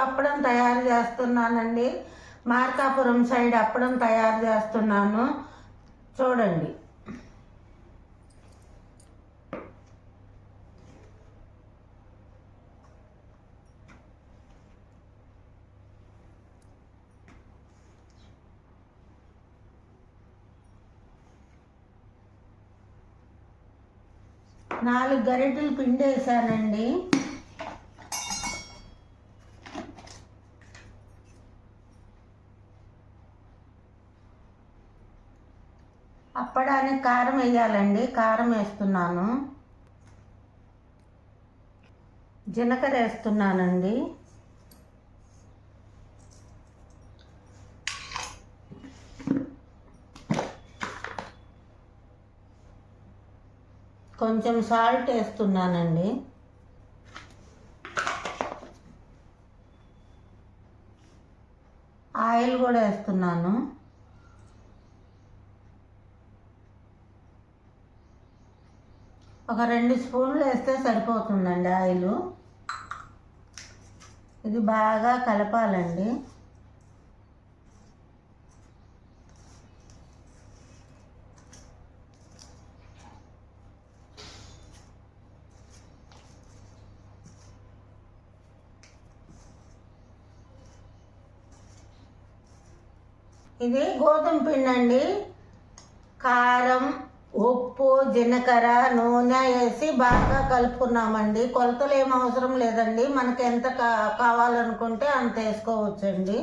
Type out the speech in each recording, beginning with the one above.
అప్పడం తయారు చేస్తున్నానండి. మార్కాపురం సైడ్ అప్పడం తయారు చేస్తున్నాను, చూడండి. నాలుగు గరిటెలు పిండి వేసానండి. అప్పడానికి కారం వేయాలండి, కారం వేస్తున్నాను. జీలకర్ర వేస్తున్నానండి. కొంచెం సాల్ట్ వేస్తున్నానండి. ఆయిల్ కూడా వేస్తున్నాను. ఒక 2 స్పూన్లు వేస్తే సరిపోతుందండి ఆయిల్. ఇది బాగా కలపాలండి. ఇది గోధుమ పిండి అండి. కారం, ఉప్పు, జీలకర్ర, నూనె వేసి బాగా కలుపుకున్నామండి. కొలతలు ఏం అవసరం లేదండి, మనకి ఎంత కావాలనుకుంటే అంత వేసుకోవచ్చండి.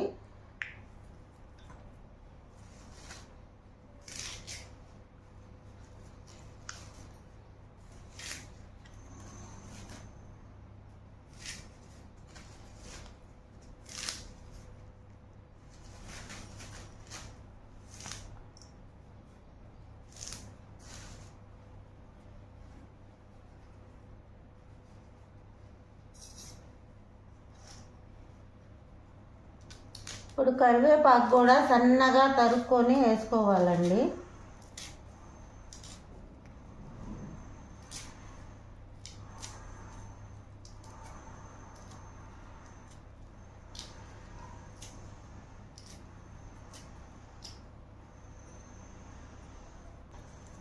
ఇప్పుడు కరివేపాకు కూడా సన్నగా తరుక్కొని వేసుకోవాలండి.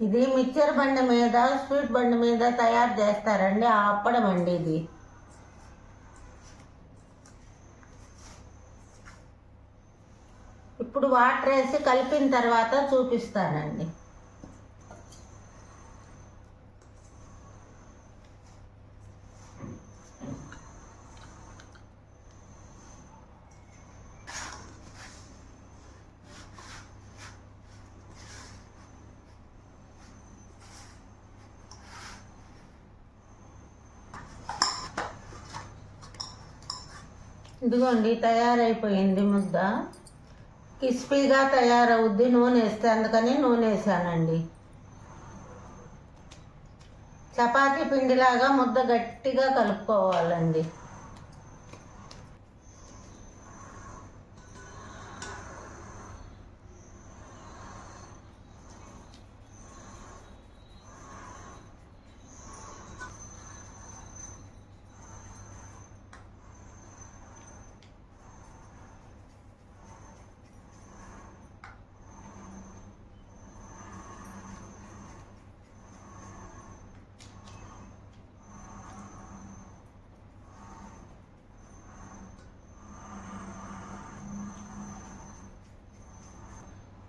ఇది మిక్చర్ బండి మీద, స్వీట్ బండి మీద తయారు చేస్తారండి, ఆ అప్పడం అండి ఇది. ఇప్పుడు వాటర్ వేసి కలిపిన తర్వాత చూపిస్తానండి. ఇదిగోండి తయారైపోయింది ముద్ద. క్రిస్పీగా తయారవుద్ది నూనె వేస్తే, అందుకని నూనె వేసానండి. చపాతీ పిండిలాగా ముద్ద గట్టిగా కలుపుకోవాలండి.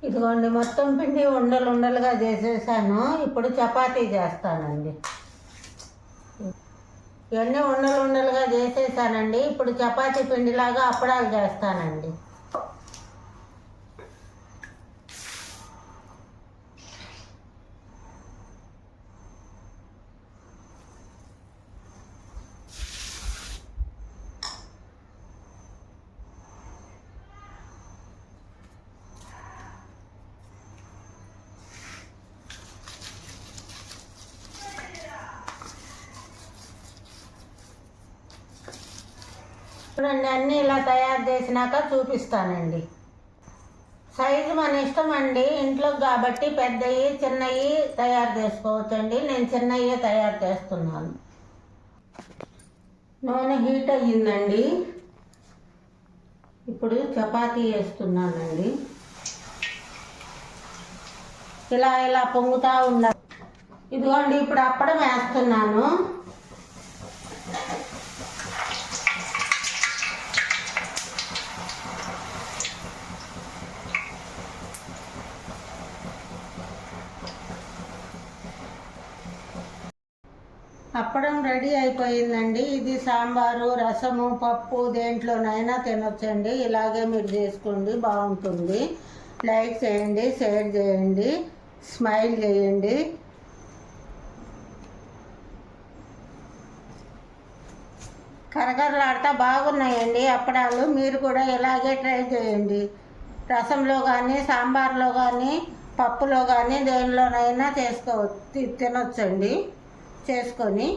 ఇదిగోండి మొత్తం పిండి ఉండలు ఉండలుగా చేసేసాను. ఇప్పుడు చపాతీ చేస్తానండి. ఇవన్నీ ఉండలు ఉండలుగా చేసేసానండి. ఇప్పుడు చపాతీ పిండిలాగా అప్పడాలు చేస్తానండి. చూడండి, అన్నీ ఇలా తయారు చేసినాక చూపిస్తానండి. సైజు మన ఇష్టం అండి, ఇంట్లో కాబట్టి పెద్దవి చిన్నవి తయారు చేసుకోవచ్చండి. నేను చిన్నవి తయారు చేస్తున్నాను. నూనె హీట్ అయ్యిందండి. ఇప్పుడు చపాతీ వేస్తున్నానండి. ఇలా ఇలా పొంగుతూ ఉండాలి. ఇదిగోండి ఇప్పుడు అప్పడం వేస్తున్నాను. అప్పడం రెడీ అయిపోయిందండి. ఇది సాంబారు, రసము, పప్పు దేంట్లోనైనా తినొచ్చండి. ఇలాగే మీరు చేసుకోండి, బాగుంటుంది. లైక్ చేయండి, షేర్ చేయండి, స్మైల్ చేయండి. కరకరలాడుతూ బాగున్నాయండి అప్పడాలు. మీరు కూడా ఇలాగే ట్రై చేయండి. రసంలో కానీ, సాంబార్లో కానీ, పప్పులో కానీ దేనిలోనైనా తినొచ్చండి చేసుకొని.